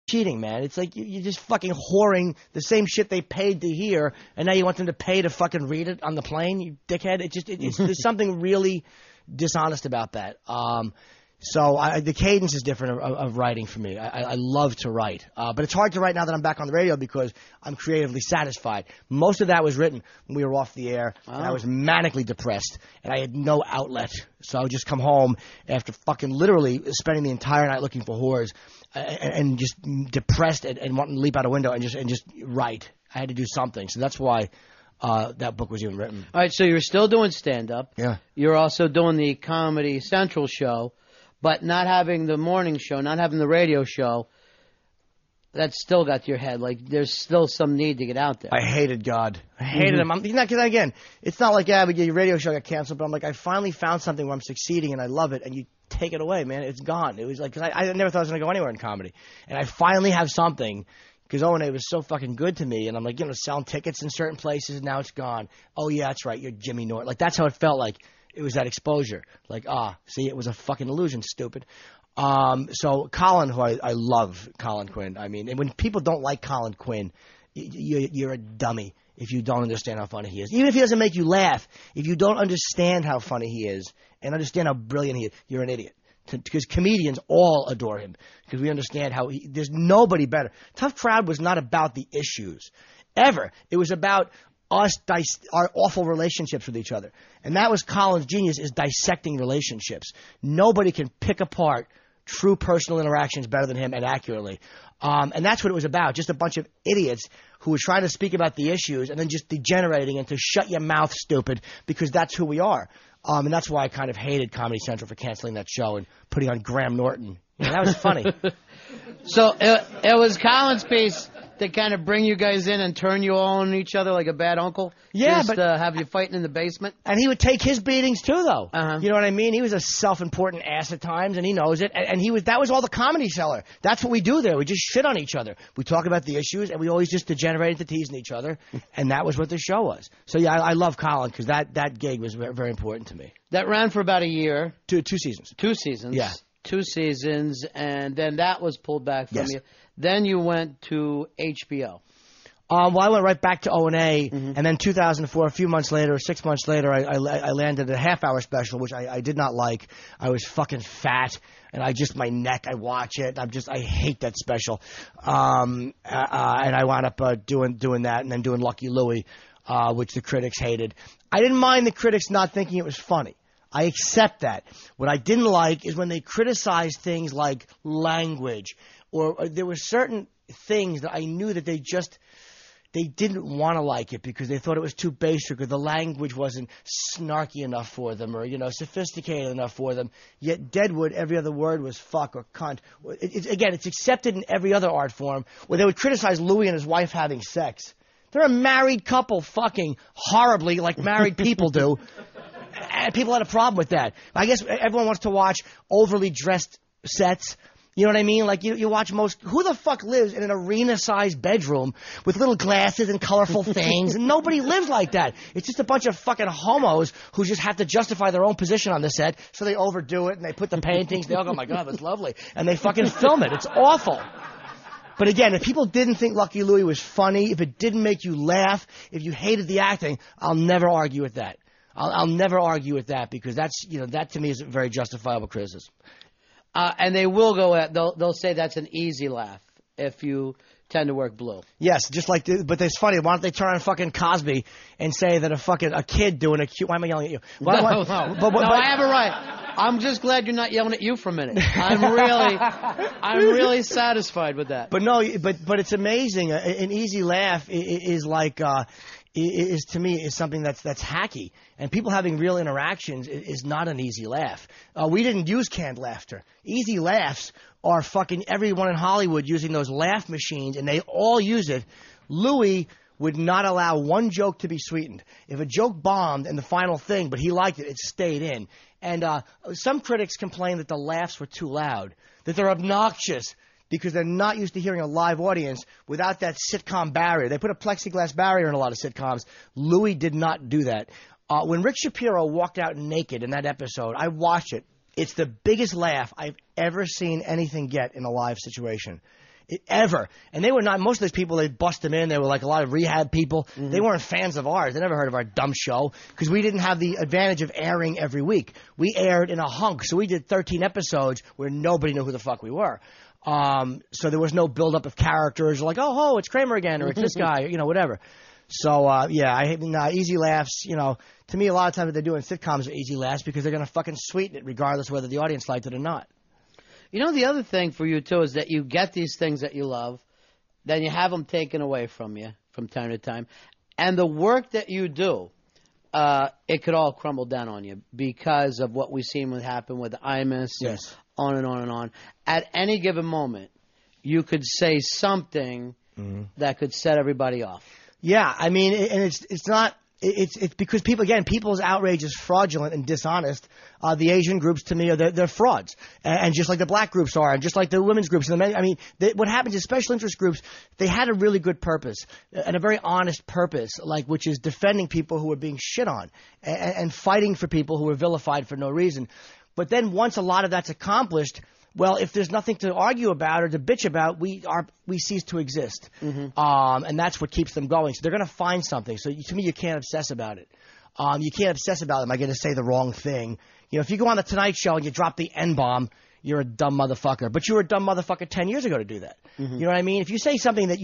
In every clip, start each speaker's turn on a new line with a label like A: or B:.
A: cheating, man. It's like you're just fucking whoring the same shit they paid to hear, and now you want them to pay to fucking read it on the plane, you dickhead. There's something really dishonest about that. So the cadence is different of writing for me. I love to write. But it's hard to write now that I'm back on the radio because I'm creatively satisfied. Most of that was written when we were off the air, and I was manically depressed, and I had no outlet. So I would just come home after fucking literally spending the entire night looking for whores and just depressed and wanting to leap out a window and just write. I had to do something. So that's why that book was even written.
B: All right, so you're still doing stand-up.
A: Yeah.
B: You're also doing the Comedy Central show. But not having the morning show, not having the radio show, that's still got to your head. Like, there's still some need to get out there.
A: I hated God. I hated him. Because again, it's not like, but your radio show got canceled. But I'm like, I finally found something where I'm succeeding and I love it. And you take it away, man. It's gone. It was like, because I never thought I was going to go anywhere in comedy. And I finally have something. Because O&A was so fucking good to me. And I'm like, selling tickets in certain places. And now it's gone. Oh, yeah, that's right. You're Jimmy Norton. Like, that's how it felt like. It was that exposure. Like, see, it was a fucking illusion, stupid. So Colin, who I love, Colin Quinn. I mean, and when people don't like Colin Quinn, you're a dummy if you don't understand how funny he is. Even if he doesn't make you laugh, if you don't understand how funny he is and understand how brilliant he is, you're an idiot. Because comedians all adore him. Because we understand how there's nobody better. Tough Crowd was not about the issues, ever. It was about our awful relationships with each other. And that was Colin's genius, is dissecting relationships. Nobody can pick apart true personal interactions better than him and accurately. And that's what it was about, just a bunch of idiots who were trying to speak about the issues and then just degenerating into shut your mouth, stupid, because that's who we are. And that's why I kind of hated Comedy Central for canceling that show and putting on Graham Norton. That was funny.
B: So it was Colin's piece to kind of bring you guys in and turn you all on each other like a bad uncle?
A: Yeah,
B: just have you fighting in the basement?
A: And he would take his beatings too, though.
B: Uh-huh.
A: You know what I mean? He was a self-important ass at times, and he knows it. And that was all the Comedy Cellar. That's what we do there. We just shit on each other. We talk about the issues, and we always just degenerate into teasing each other. And that was what the show was. So yeah, I love Colin because that gig was very, very important to me.
B: That ran for about a year.
A: Two seasons.
B: 2 seasons.
A: Yeah.
B: 2 seasons, and then that was pulled back from you. Then you went to HBO.
A: Well, I went right back to O&A, and then 2004, a few months later, 6 months later, I landed a half-hour special, which I did not like. I was fucking fat, and my neck, I watch it, I hate that special. And I wound up doing that, and then doing Lucky Louie, which the critics hated. I didn't mind the critics not thinking it was funny. I accept that. What I didn't like is when they criticized things like language, or there were certain things that I knew that they didn't want to like it because they thought it was too basic or the language wasn't snarky enough for them or, sophisticated enough for them. Yet Deadwood, every other word was fuck or cunt. Again, it's accepted in every other art form where they would criticize Louis and his wife having sex. They're a married couple fucking horribly like married people do. And people had a problem with that. I guess everyone wants to watch overly dressed sets. You know what I mean? Like, you watch who the fuck lives in an arena-sized bedroom with little glasses and colorful things? And nobody lives like that. It's just a bunch of fucking homos who just have to justify their own position on the set, so they overdo it, and they put the paintings, they all go, oh my God, that's lovely. And they fucking film it. It's awful. But again, if people didn't think Lucky Louie was funny, if it didn't make you laugh, if you hated the acting, I'll never argue with that. I'll never argue with that because that's, that to me is a very justifiable criticism.
B: And they will they'll say that's an easy laugh if you tend to work blue.
A: Yes, just like, but it's funny. Why don't they turn on fucking Cosby and say that a kid doing a cute? Why am I yelling at you?
B: No, I have it right. I'm just glad you're not yelling at you for a minute. I'm really satisfied with that.
A: But no, but it's amazing. An easy laugh is like. Is to me is something that's hacky, and people having real interactions is not an easy laugh. We didn't use canned laughter. Easy laughs are fucking everyone in Hollywood using those laugh machines, and they all use it. Louis would not allow one joke to be sweetened. If a joke bombed in the final thing, but he liked it, it stayed in. And some critics complain that the laughs were too loud, that they're obnoxious, because they're not used to hearing a live audience without that sitcom barrier. They put a plexiglass barrier in a lot of sitcoms. Louis did not do that. When Rick Shapiro walked out naked in that episode, I watched it. It's the biggest laugh I've ever seen anything get in a live situation. ever. And they were not, most of those people, they bust them in. They were like a lot of rehab people. They weren't fans of ours. They never heard of our dumb show because we didn't have the advantage of airing every week. We aired in a hunk. So we did 13 episodes where nobody knew who the fuck we were. So there was no buildup of characters like, oh, it's Kramer again, or it's this guy, whatever. So, yeah, I hate easy laughs. To me, a lot of times what they do in sitcoms are easy laughs because they're going to fucking sweeten it regardless whether the audience liked it or not.
B: The other thing for you, too, is that you get these things that you love, then you have them taken away from you from time to time. And the work that you do, it could all crumble down on you because of what we've seen happen with Imus,
A: yes,
B: on and on and on. At any given moment, you could say something that could set everybody off. Yeah,
A: I mean, and it's not. It's because people's outrage is fraudulent and dishonest. The Asian groups, to me, they're frauds, and just like the black groups are, and just like the women's groups and the men. I mean, what happens is special interest groups, they had a really good purpose and a very honest purpose, which is defending people who were being shit on and fighting for people who were vilified for no reason. But then once a lot of that's accomplished, well, if there's nothing to argue about or to bitch about, we cease to exist. And that's what keeps them going. So they're going to find something. So to me, you can't obsess about it. You can't obsess about, am I going to say the wrong thing? If you go on the Tonight Show and you drop the N-bomb, you're a dumb motherfucker. But you were a dumb motherfucker 10 years ago to do that. You know what I mean? If you say something that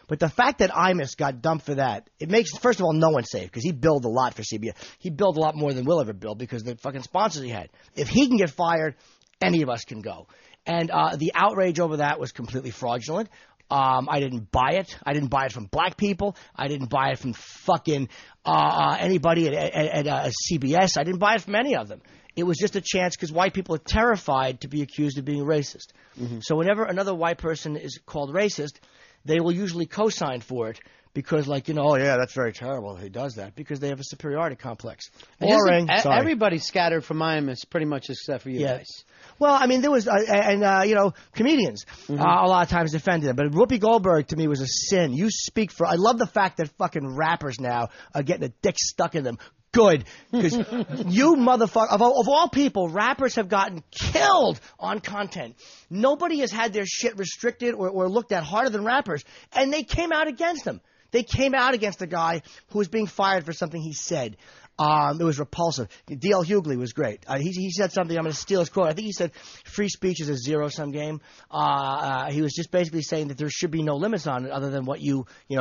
A: but the fact that Imus got dumped for that, it makes, first of all, no one safe because he billed a lot for CBS. He billed a lot more than we'll ever bill because of the fucking sponsors he had. If he can get fired, any of us can go. And the outrage over that was completely fraudulent. I didn't buy it. I didn't buy it from black people. I didn't buy it from fucking anybody at CBS. I didn't buy it from any of them. It was just a chance because white people are terrified to be accused of being racist. So whenever another white person is called racist, they will usually co-sign for it. Because, oh, yeah, that's very terrible. He does that because they have a superiority complex. Boring.
B: Everybody's scattered from Imus pretty much except for you guys.
A: Well, I mean, there was, comedians a lot of times defended him. But Whoopi Goldberg, to me, was a sin. I love the fact that fucking rappers now are getting a dick stuck in them. Good. Because you motherfucker, of all people, rappers have gotten killed on content. Nobody has had their shit restricted or looked at harder than rappers. And they came out against them. They came out against a guy who was being fired for something he said. It was repulsive. D.L. Hughley was great. He said something. I'm going to steal his quote. I think he said free speech is a zero-sum game. He was just basically saying that there should be no limits on it other than what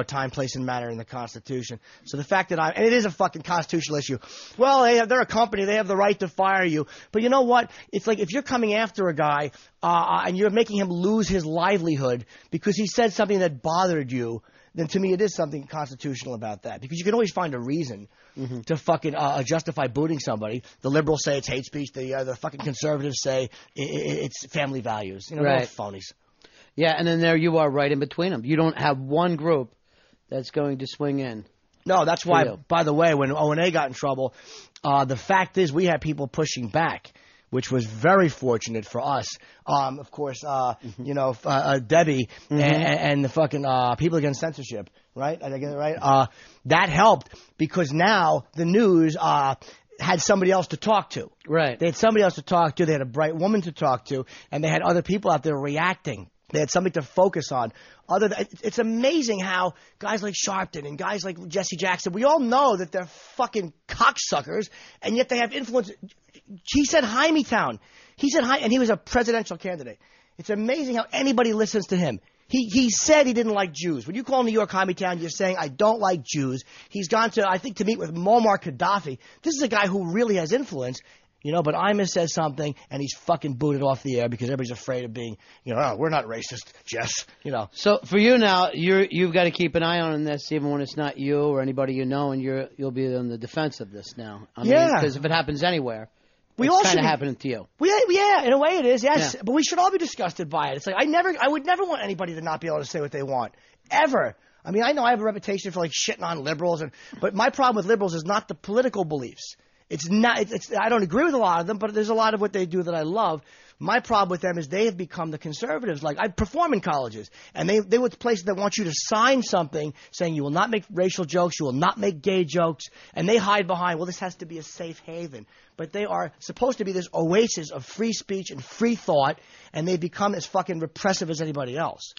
A: time, place, and matter in the Constitution. So the fact that and it is a fucking constitutional issue. Well, they're a company. They have the right to fire you. But you know what? It's like if you're coming after a guy and you're making him lose his livelihood because he said something that bothered you, then to me it is something constitutional about that. Because you can always find a reason to fucking justify booting somebody. The liberals say it's hate speech. The fucking conservatives say it's family values. They're all phonies.
B: Yeah, and then there you are right in between them. You don't have one group that's going to swing in.
A: No, that's why, by the way, when O&A got in trouble, the fact is we had people pushing back, which was very fortunate for us. Of course, Debbie and the fucking People Against Censorship, right? Did I get it right? That helped because now the news had somebody else to talk to.
B: Right.
A: They had somebody else to talk to. They had a bright woman to talk to, and they had other people out there reacting. They had something to focus on. It's amazing how guys like Sharpton and guys like Jesse Jackson, we all know that they're fucking cocksuckers, and yet they have influence. He said Hymietown. He said and he was a presidential candidate. It's amazing how anybody listens to him. He said he didn't like Jews. When you call New York Hymietown, you're saying, I don't like Jews. He's gone to, I think, to meet with Muammar Gaddafi. This is a guy who really has influence. But Imus says something, and he's fucking booted off the air because everybody's afraid of being, oh, we're not racist, Jess,
B: So for you now, you've got to keep an eye on this, even when it's not you or anybody you know, and you'll be on the defense of this now. Because if it happens anywhere, it's kind of happening to you.
A: Yeah, in a way it is, yes. Yeah. But we should all be disgusted by it. It's like I would never want anybody to not be able to say what they want, ever. I mean, I know I have a reputation for shitting on liberals, but my problem with liberals is not the political beliefs. It's not. I don't agree with a lot of them, but there's a lot of what they do that I love. My problem with them is they have become the conservatives. Like, I perform in colleges, and they were places that want you to sign something saying you will not make racial jokes, you will not make gay jokes, and they hide behind, well, this has to be a safe haven. But they are supposed to be this oasis of free speech and free thought, and they become as fucking repressive as anybody else.